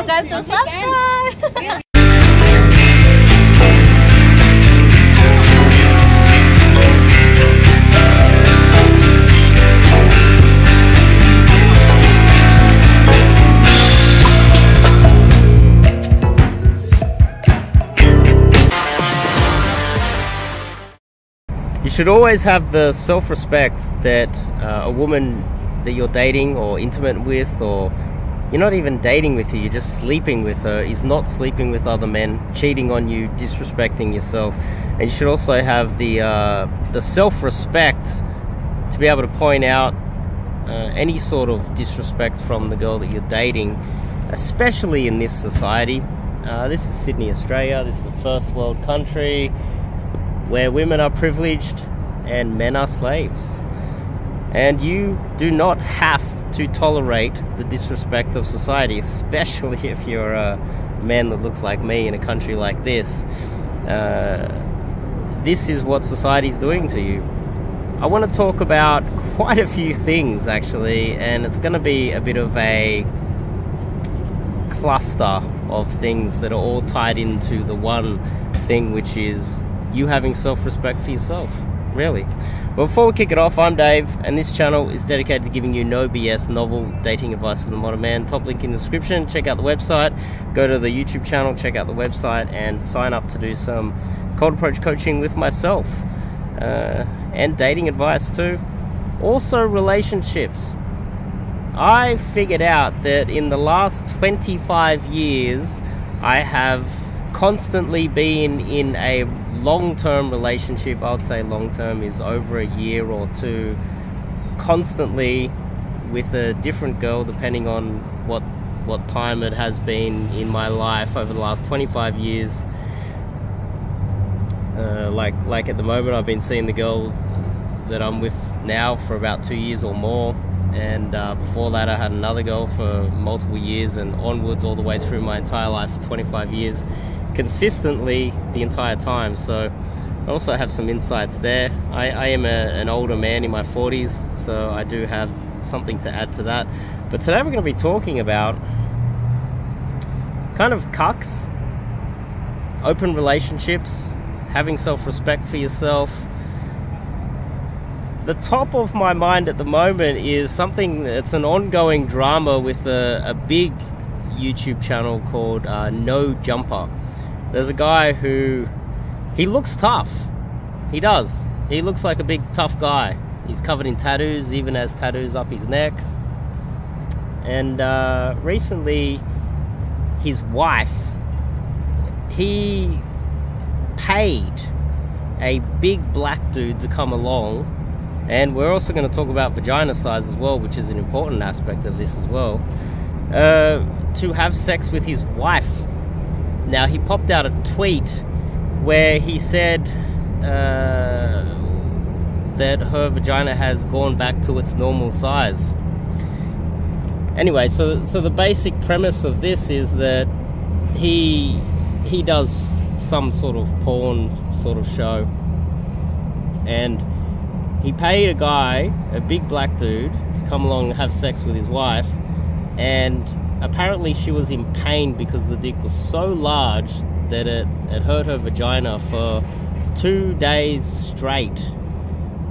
forget to subscribe. You should always have the self-respect that a woman that you're dating or intimate with, or you're not even dating with her, you're just sleeping with her, is not sleeping with other men, cheating on you, disrespecting yourself. And you should also have the self-respect to be able to point out any sort of disrespect from the girl that you're dating, especially in this society. This is Sydney, Australia. This is a first world country where women are privileged and men are slaves. And you do not have to tolerate the disrespect of society, especially if you're a man that looks like me in a country like this. This is what society is doing to you. I want to talk about quite a few things, actually, and it's going to be a bit of a cluster of things that are all tied into the one thing, which is you having self-respect for yourself, really. But before we kick it off, I'm Dave, and this channel is dedicated to giving you no BS novel dating advice for the modern man. Top link in the description. Check out the website, go to the YouTube channel, check out the website, and sign up to do some cold approach coaching with myself, and dating advice too. Also relationships. I figured out that in the last 25 years I have constantly been in a long-term relationship. I would say long-term is over a year or two, constantly with a different girl, depending on what time it has been in my life over the last 25 years. Like at the moment, I've been seeing the girl that I'm with now for about 2 years or more, and before that I had another girl for multiple years, and onwards all the way through my entire life for 25 years, consistently the entire time. So I also have some insights there. I am an older man in my 40s, so I do have something to add to that. But today we're going to be talking about kind of cucks, open relationships, having self-respect for yourself. The top of my mind at the moment is something that's an ongoing drama with a big YouTube channel called No Jumper. There's a guy who, he looks tough. He does. He looks like a big tough guy. He's covered in tattoos, even has tattoos up his neck. And recently, his wife, he paid a big black dude to come along. And we're also going to talk about vagina size as well, which is an important aspect of this as well, to have sex with his wife. Now, he popped out a tweet where he said that her vagina has gone back to its normal size. Anyway, so the basic premise of this is that he does some sort of porn sort of show, and he paid a guy, a big black dude, to come along and have sex with his wife, and apparently she was in pain because the dick was so large that it hurt her vagina for 2 days straight.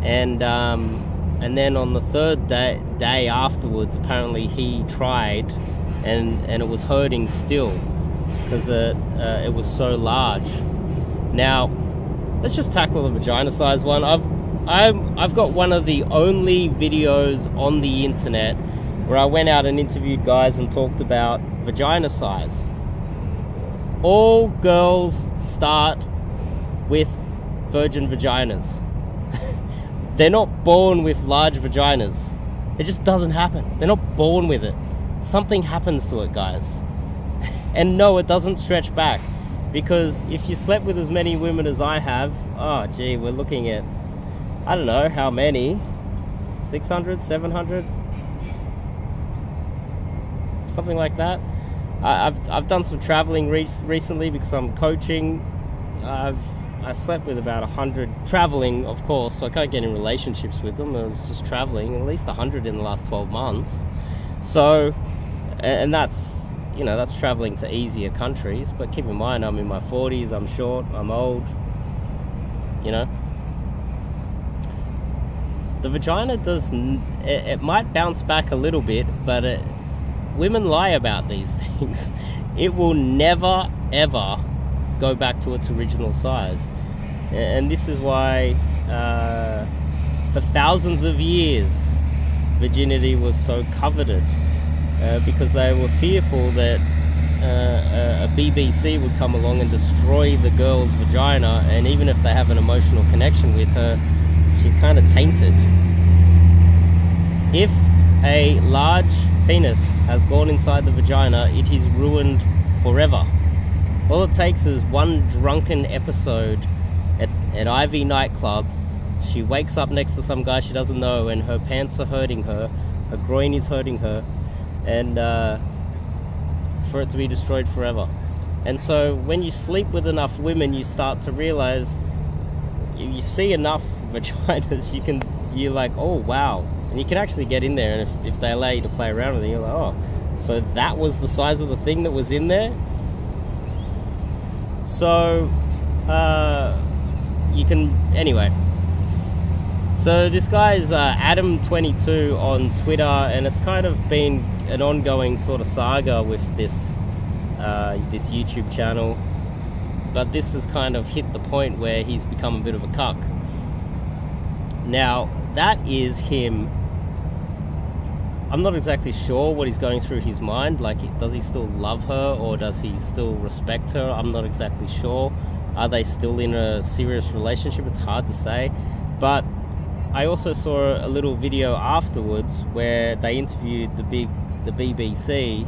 And then on the third day afterwards, apparently he tried, and it was hurting still because it was so large. Now, let's just tackle the vagina size one. I've got one of the only videos on the internet where I went out and interviewed guys and talked about vagina size. All girls start with virgin vaginas. They're not born with large vaginas. It just doesn't happen. They're not born with it. Something happens to it, guys. And no, it doesn't stretch back, because if you slept with as many women as I have, oh gee, we're looking at, I don't know how many, 600, 700, something like that. I've done some traveling recently because I'm coaching. I slept with about 100 traveling, of course, so I can't get in relationships with them. I was just traveling, at least 100 in the last 12 months. So, and that's you know, that's traveling to easier countries, but keep in mind, I'm in my 40s, I'm short, I'm old, you know. The vagina it might bounce back a little bit, but women lie about these things. It will never, ever go back to its original size. And this is why, for thousands of years, virginity was so coveted, because they were fearful that a BBC would come along and destroy the girl's vagina, and even if they have an emotional connection with her, she's kind of tainted. If a large penis has gone inside the vagina, it is ruined forever. All it takes is one drunken episode at Ivy nightclub. She wakes up next to some guy she doesn't know, and her pants are hurting her, her groin is hurting her, and for it to be destroyed forever. And so when you sleep with enough women, you start to realize, you see enough vaginas, you're like, oh wow. And you can actually get in there, and if they allow you to play around with it, you're like, oh, so that was the size of the thing that was in there? So, you can, anyway. So this guy is Adam22 on Twitter, and it's kind of been an ongoing sort of saga with this YouTube channel. But this has kind of hit the point where he's become a bit of a cuck. Now, that is him. I'm not exactly sure what he's going through his mind. Like, does he still love her, or does he still respect her? I'm not exactly sure. Are they still in a serious relationship? It's hard to say. But I also saw a little video afterwards where they interviewed the BBC,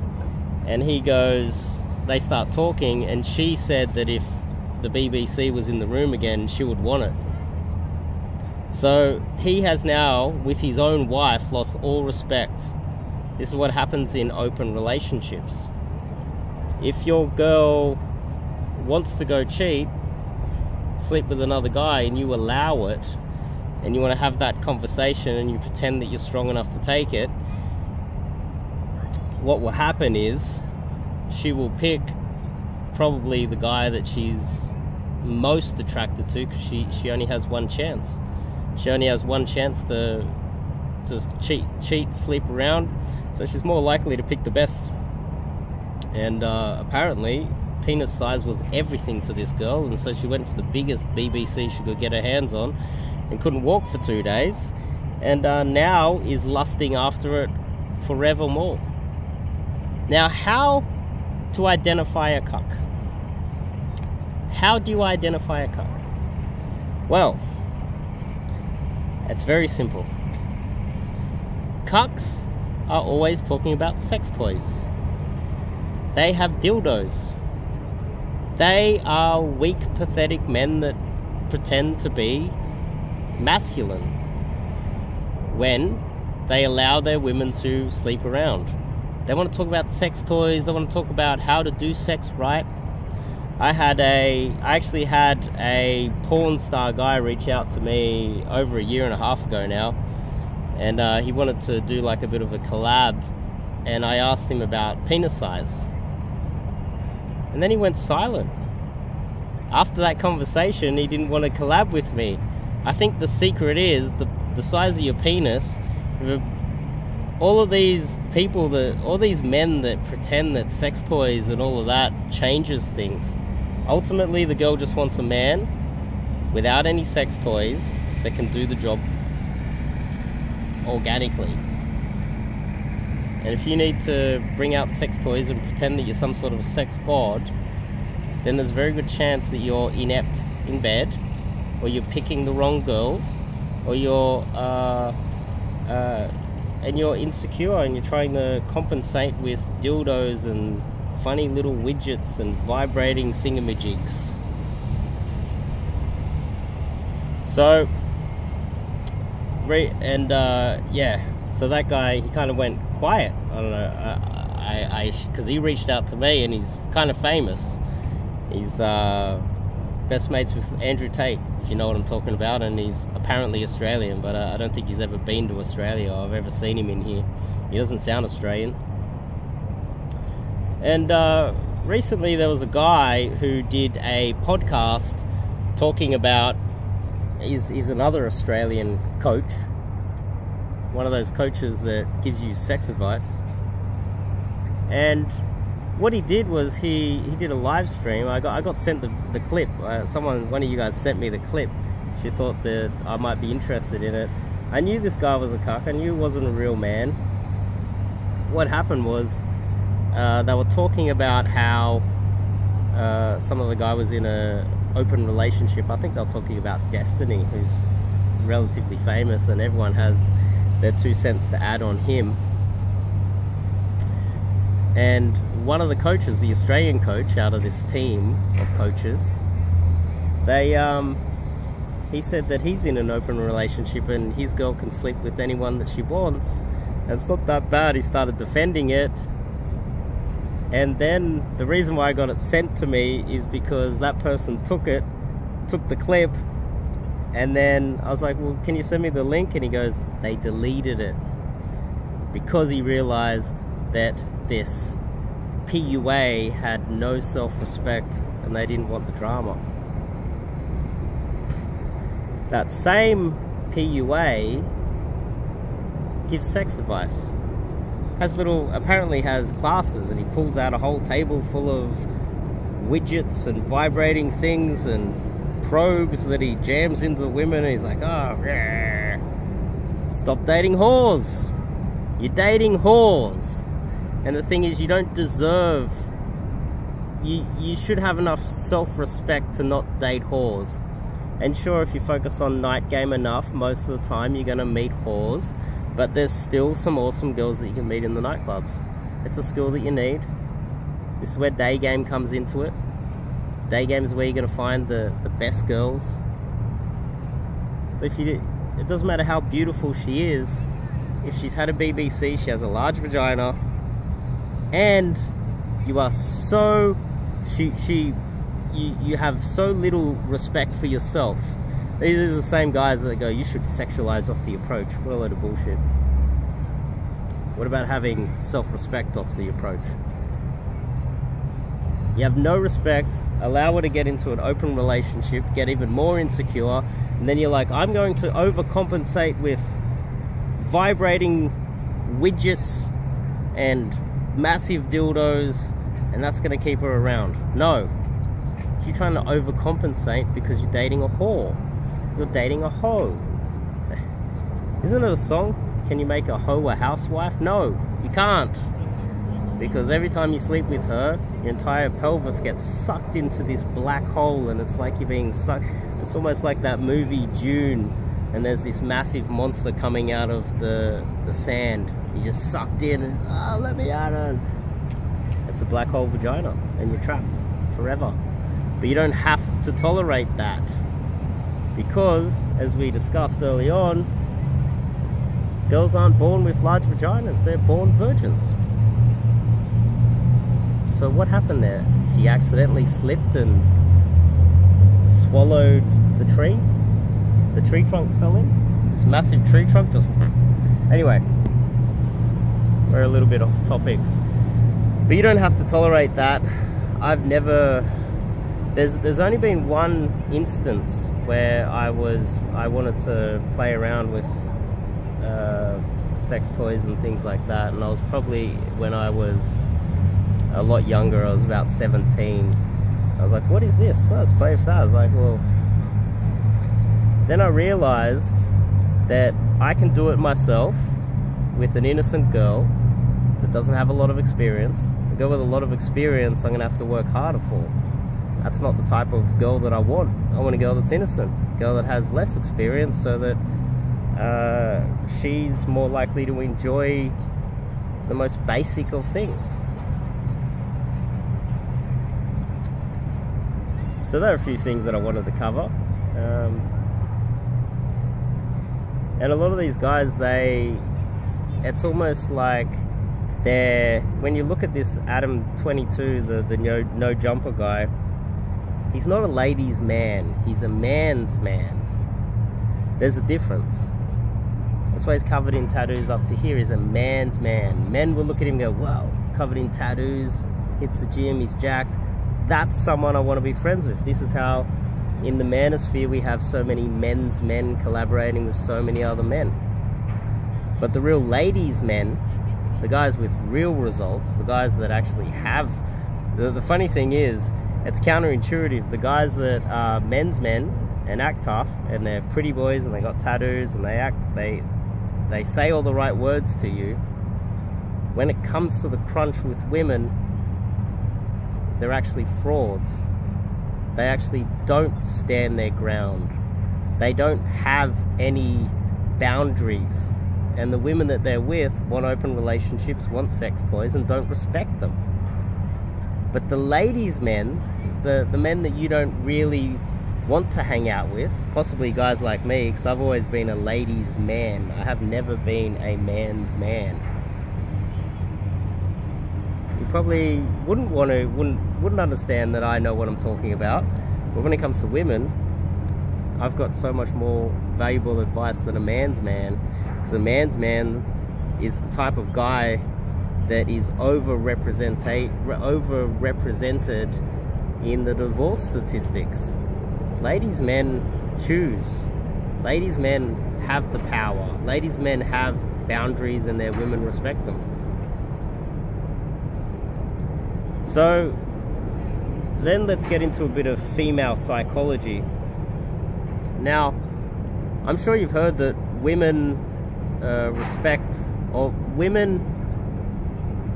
and he goes, they start talking, and she said that if the BBC was in the room again, she would want it. So he has now, with his own wife, lost all respect. This is what happens in open relationships. If your girl wants to go cheat, sleep with another guy, and you allow it, and you want to have that conversation, and you pretend that you're strong enough to take it, what will happen is she will pick probably the guy that she's most attracted to, because she only has one chance. She only has one chance to cheat, sleep around, so she's more likely to pick the best. And apparently, penis size was everything to this girl, and so she went for the biggest BBC she could get her hands on, and couldn't walk for 2 days, and now is lusting after it forevermore. Now, how to identify a cuck? How do you identify a cuck? Well, it's very simple. Cucks are always talking about sex toys. They have dildos. They are weak, pathetic men that pretend to be masculine when they allow their women to sleep around. They want to talk about sex toys. They want to talk about how to do sex right. I actually had a porn star guy reach out to me over 1.5 years ago now, and he wanted to do like a bit of a collab, and I asked him about penis size, and then he went silent. After that conversation, he didn't want to collab with me. I think the secret is the size of your penis. All of these people, all these men that pretend that sex toys and all of that changes things. Ultimately, the girl just wants a man without any sex toys that can do the job organically. And if you need to bring out sex toys and pretend that you're some sort of sex god, then there's a very good chance that you're inept in bed, or you're picking the wrong girls, or you're insecure and you're trying to compensate with dildos and funny little widgets and vibrating thingamajigs. So, so that guy, he kind of went quiet. I don't know, because he reached out to me, and he's kind of famous. He's best mates with Andrew Tate, if you know what I'm talking about, and he's apparently Australian, but I don't think he's ever been to Australia. I've ever seen him in here. He doesn't sound Australian. And recently there was a guy who did a podcast talking about, he's another Australian coach, one of those coaches that gives you sex advice. And what he did was he did a live stream. I got sent the clip. One of you guys sent me the clip. She thought that I might be interested in it. I knew this guy was a cuck. I knew he wasn't a real man. What happened was they were talking about how some of the guy was in a open relationship. I think they were talking about Destiny, who's relatively famous, and everyone has their 2 cents to add on him. And one of the coaches, the Australian coach out of this team of coaches, he said that he's in an open relationship and his girl can sleep with anyone that she wants. And it's not that bad. He started defending it. And then the reason why I got it sent to me is because that person took the clip, and then I was like, well, can you send me the link? And he goes, they deleted it because he realized that this PUA had no self-respect and they didn't want the drama. That same PUA gives sex advice. Apparently has classes, and he pulls out a whole table full of widgets and vibrating things and probes that he jams into the women, and he's like, oh, yeah. Stop dating whores. You're dating whores. And the thing is, you don't deserve, you should have enough self-respect to not date whores. And sure, if you focus on night game enough, most of the time you're going to meet whores. But there's still some awesome girls that you can meet in the nightclubs. It's a skill that you need. This is where Daygame comes into it. Daygame is where you're going to find the best girls. But it doesn't matter how beautiful she is. If she's had a BBC, she has a large vagina, and you are so... You have so little respect for yourself. These are the same guys that go, you should sexualize off the approach. What a load of bullshit. What about having self-respect off the approach? You have no respect, allow her to get into an open relationship, get even more insecure, and then you're like, I'm going to overcompensate with vibrating widgets and massive dildos, and that's going to keep her around. No. You're trying to overcompensate because you're dating a whore. You're dating a hoe. Isn't it a song? Can you make a hoe a housewife? No, you can't. Because every time you sleep with her, your entire pelvis gets sucked into this black hole, and it's like you're being sucked. It's almost like that movie Dune, and there's this massive monster coming out of the sand. You're just sucked in, and let me out. And it's a black hole vagina, and you're trapped forever. But you don't have to tolerate that, because, as we discussed early on, girls aren't born with large vaginas, they're born virgins. So what happened there? She accidentally slipped and swallowed the tree? The tree trunk fell in? This massive tree trunk just... Anyway, we're a little bit off topic. But you don't have to tolerate that. I've never... There's only been one instance where I wanted to play around with sex toys and things like that, and I was probably, when I was a lot younger, I was about 17. I was like, what is this? Oh, let's play with that. I was like, well, then I realized that I can do it myself with an innocent girl that doesn't have a lot of experience. A girl with a lot of experience, I'm gonna have to work harder for. That's not the type of girl that I want. I want a girl that's innocent, a girl that has less experience, so that she's more likely to enjoy the most basic of things. So there are a few things that I wanted to cover. And a lot of these guys, it's almost like when you look at this Adam 22, the no jumper guy, he's not a ladies' man, he's a man's man. There's a difference. That's why he's covered in tattoos up to here. He's a man's man. Men will look at him and go, wow, covered in tattoos, hits the gym, he's jacked. That's someone I want to be friends with. This is how in the manosphere we have so many men's men collaborating with so many other men. But the real ladies' men, the guys with real results, the guys that actually have... The funny thing is, it's counterintuitive. The guys that are men's men and act tough, and they're pretty boys and they got tattoos and they say all the right words to you, when it comes to the crunch with women, they're actually frauds. They actually don't stand their ground. They don't have any boundaries. And the women that they're with want open relationships, want sex toys, and don't respect them. But the ladies' men, the men that you don't really want to hang out with, possibly guys like me, because I've always been a ladies' man. I have never been a man's man. You probably wouldn't understand that I know what I'm talking about. But when it comes to women, I've got so much more valuable advice than a man's man. Because a man's man is the type of guy that is overrepresented in the divorce statistics. Ladies' men choose. Ladies' men have the power. Ladies' men have boundaries and their women respect them. So then let's get into a bit of female psychology. Now, I'm sure you've heard that women women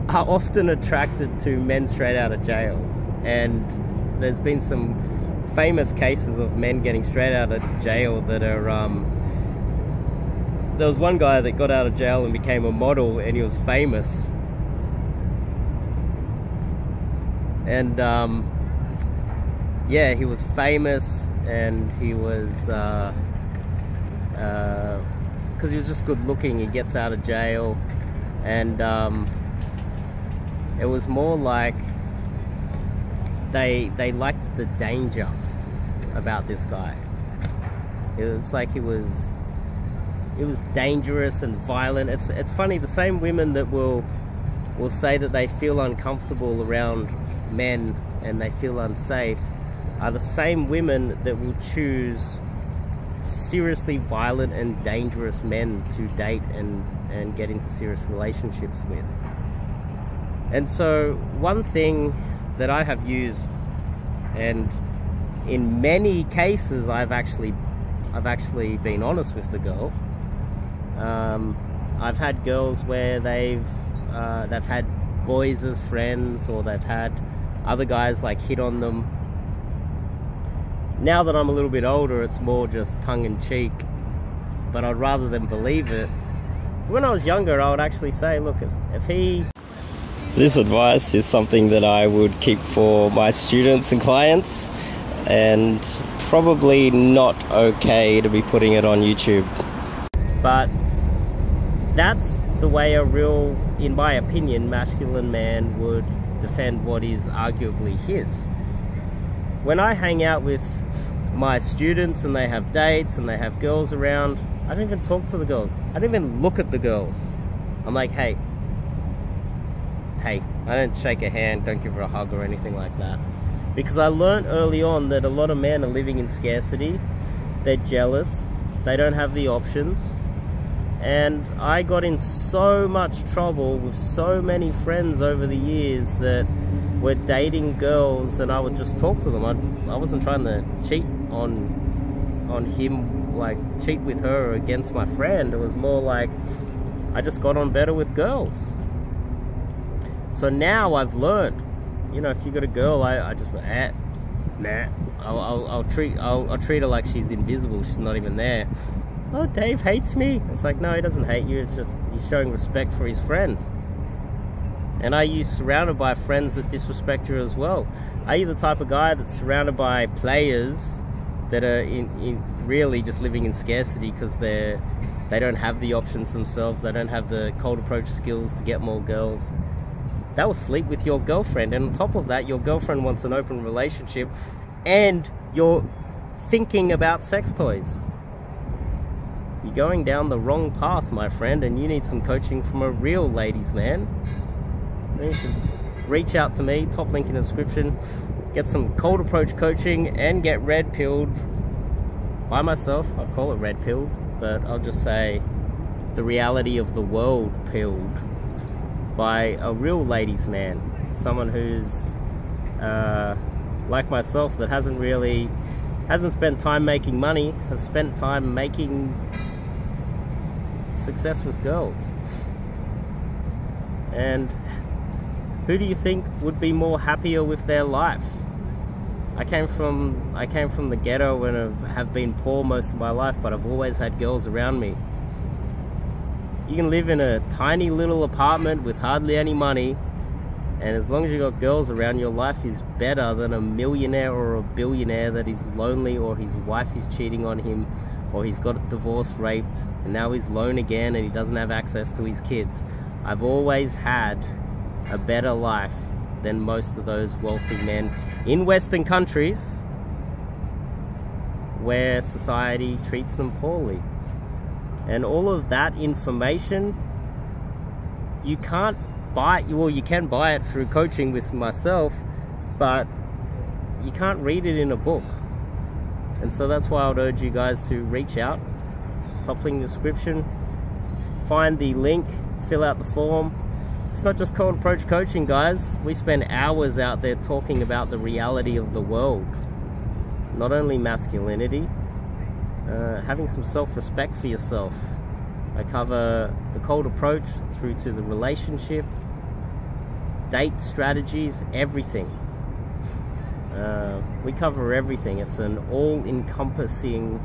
are often attracted to men straight out of jail, and there's been some famous cases of men getting straight out of jail that are there was one guy that got out of jail and became a model, and he was famous, and yeah, he was famous, and he was because he was just good looking. He gets out of jail, and it was more like they liked the danger about this guy. It was like he was dangerous and violent. It's funny, the same women that will say that they feel uncomfortable around men and they feel unsafe are the same women that will choose seriously violent and dangerous men to date and get into serious relationships with. And so one thing that I have used, and in many cases I've actually been honest with the girl. I've had girls where they've had boys as friends, or they've had other guys like hit on them. Now that I'm a little bit older, it's more just tongue-in-cheek, but I'd rather them believe it. When I was younger, I would actually say, look, if he... This advice is something that I would keep for my students and clients, and probably not okay to be putting it on YouTube. But that's the way a real, in my opinion, masculine man would defend what is arguably his. When I hang out with my students and they have dates and they have girls around, I don't even talk to the girls. I don't even look at the girls. I'm like, hey, I don't shake a hand, don't give her a hug or anything like that. Because I learned early on that a lot of men are living in scarcity. They're jealous. They don't have the options. And I got in so much trouble with so many friends over the years that were dating girls, and I would just talk to them. I wasn't trying to cheat on him, like cheat with her against my friend. It was more like I just got on better with girls. So now I've learned, you know, if you got a girl, I just nah. I'll treat her like she's invisible. She's not even there. Oh, Dave hates me. It's like, no, he doesn't hate you. It's just he's showing respect for his friends. And are you surrounded by friends that disrespect you as well? Are you the type of guy that's surrounded by players that are really just living in scarcity because they don't have the options themselves, they don't have the cold approach skills to get more girls? That will sleep with your girlfriend, and on top of that, your girlfriend wants an open relationship, and you're thinking about sex toys. You're going down the wrong path, my friend, and you need some coaching from a real ladies' man. reach out to me, top link in the description. Get some cold approach coaching and get red pilled by myself. I call it red pilled, but I'll just say the reality of the world pilled by a real ladies man, someone who's like myself, that hasn't spent time making money, has spent time making success with girls. And who do you think would be more happier with their life? I came from the ghetto and have been poor most of my life, but I've always had girls around me. You can live in a tiny little apartment with hardly any money, and as long as you got girls around, your life is better than a millionaire or a billionaire that is lonely, or his wife is cheating on him, or he's got divorced, raped, and now he's alone again and he doesn't have access to his kids. I've always had a better life than most of those wealthy men in Western countries where society treats them poorly. And all of that information, you can't buy, well, you can buy it through coaching with myself, but you can't read it in a book. And so that's why I would urge you guys to reach out, top link in the description, find the link, fill out the form. It's not just cold approach coaching, guys. We spend hours out there talking about the reality of the world. Not only masculinity, having some self-respect for yourself. I cover the cold approach through to the relationship, date strategies, everything. We cover everything. It's an all-encompassing,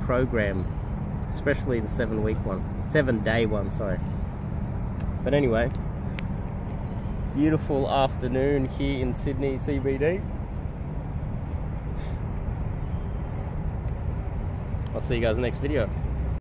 program, especially the 7-day one, sorry. But anyway, beautiful afternoon here in Sydney CBD. I'll see you guys in the next video.